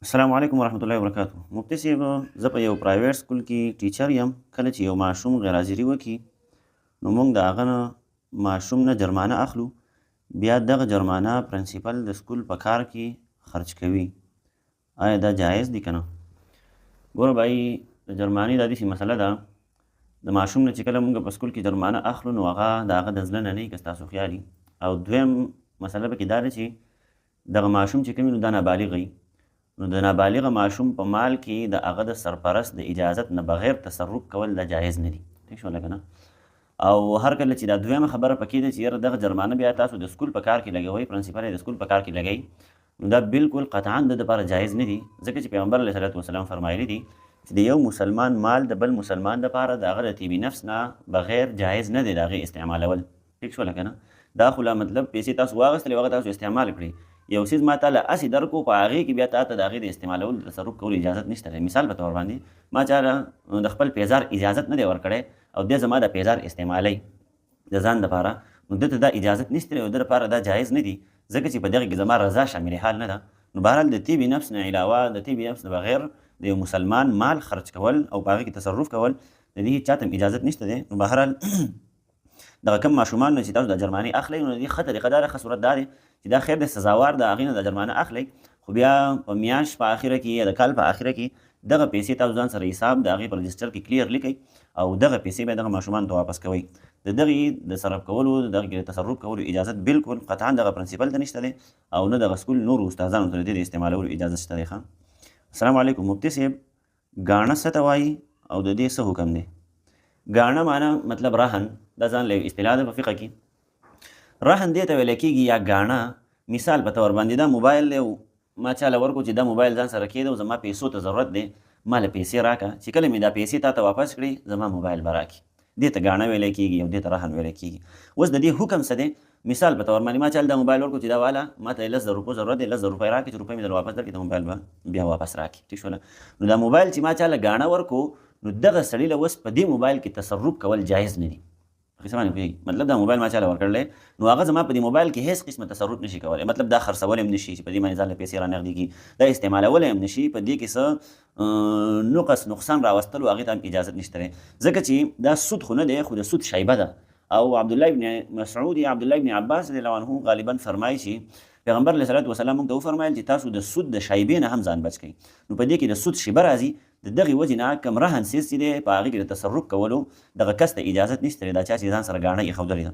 السلام علیکم ورحمت الله وبرکاتو. مفتي صاحب، زه په یو پرایویټ سکول کې ټیچر یم. کله چې یو ماشوم غیر حاضري وکړي نو موږ د هغه نه ماشوم نه جرمانه اخلو. بیا دغه جرمانه پرنسپل د سکول په کار کې خرج کوي. آیا دا جایز دی که نه؟ ګوره بھائی، د جرمانې دا داسې مسله ده، د ماشوم نه چې کله موږ په سکول کې جرمانه اخلو نو هغه د هغه د زړه نه نه وي که ستاسو خیال وي. او دویم مسله پکې دا ده چې دغه ماشوم چې کوم وي نو دا نابالغ وي. نو د نابالغه ماشوم په مال کې د هغه د سرپرست د اجازت نه بغیر تصرف کول دا جایز نه دي. ٹھیک شوله که نه؟ او هر کله چې دا دویمه خبره پکې ده چې یاره دغه جرمانه بیا تاسو د سکول په کار کې لګوئ، پرنسپل یې د سکول په کار کې لګوئ، نو دا بالکل قطعا د دپاره جایز نه دي، ځکه چې پیغمبر علیه صلات وسلام فرمایلی دي چې د یو مسلمان مال د بل مسلمان دپاره د هغه د طیبي نفس نه بغیر جایز نه دی د هغې استعمالول. ټیک شوله که نه؟ دا خو لا مطلب پیسې تاسو واخیستلې، هغه تاسو استعمال کړئ، یو څیز ما تا له هسې درکو په هغې کې بیا تا ته د هغې د استعمالولو د تصرف کولو اجازت نشته دی. مثال په طور باندې ما چا د خپل پیزار اجازت نه دی ورکړی او دی زما د پیزار استعمالی د ځان دپاره، نو ده ته دا اجازت نشته دی او د دپاره دا جایز نه دي، ځکه چې په دغې کې زما رضا شامل حال نه ده. نو بهرحال د طیبي نفس نه علاوه د طیبي نفس نه بغیر د یو مسلمان مال خرج کول او په هغې کې تصرف کول د دې هېڅ چاته هم اجازت نشته دی. نو بهرحال دغه کم ماشومان چې تاسو د جرمانې اخلئ نو د دې ښه طریقه دا ده، ښه صورت دا دی چې دا خیر د سزاوار د هغې نه د جرمانه اخلئ، خو بیا په میاشت په اخره کې یا د کال په اخره کې دغه پیسې تاسو ځان سره حساب د هغې په رجسټر کې کلیر لیکئ او دغه پیسې بیا دغه ماشومانو ته واپس کوئ. د دغې د صرف کولو د دغې تصرف کولو اجازت بالکل قطعا دغه پرنسپل ته نشته دی او نه دغه سکول نورو استادانو ته د دې د استعمالولو اجازه شته دی. السلام علیکم مفتي صاحب، ګاڼه څه ته وایي او د دې څه حکم دی؟ ګاڼه معنا مطلب رهن، دا ځان له اصطلاح ده په فقه کې. رهن دې ته ویلی کېږي یا ګاڼه. مثال په طور باندې دا موبایل دی، ما چاله ورکړو چې دا موبایل ځان سره کېده او زما پیسو ته ضرورت دی، ما له پیسې راکړه، چې کله مې دا پیسې تا ته واپس کړي زما موبایل به راکړي. دې ته ګاڼه ویلی کېږي او دې ته رهن ویلی کېږي. اوس د دې حکم څه دی؟ مثال په طور باندې ما چاله دا موبایل ورکړو چې دا والا ما ته 10,000 روپو ضرورت دی، 10,000 روپۍ راکړي، چې روپۍ مې در واپس درکړي، د موبایل به بیا واپس راکړي. ټیک شوله؟ نو دا موبایل چې ما چاله ګاڼه ورکړو نو دغه سړي له اوس په دې موبایل کې تصرف کول جایز نه دي. څه باندې پوهېږي؟ مطلب دا موبایل ما چاله ورکړلی نو هغه زما په دې موبایل کې هېڅ قسمه تصرف نشي کولی، مطلب دا خرڅولی هم نشي چې په دې باندې ځان له پیسې رانغدي کړي، دا استعمالولی هم نشي، په دې کې څه نقص نقصان راوستلو هغې ته هم اجازت نشته دی، ځکه چې دا سود خو نه دی خو د سود شیبه ده. او عبدالله ابن مسعود یا عبدالله ابن عباس رضی الله عنه غالبا فرمایي چې پیغمبر علیه صلات وسلام موږ ته وفرمایل چې تاسو د سود د شیبې نه هم ځان بچ کړئ. نو په دې کې د سود شیبه راځي، د دغې وجې نه کوم رهن څیز چې دی په هغې کې د تصرف کولو دغه کس ته اجازت نشته دی، دا چا چې ځان سره ګاڼه ایښودلې ده.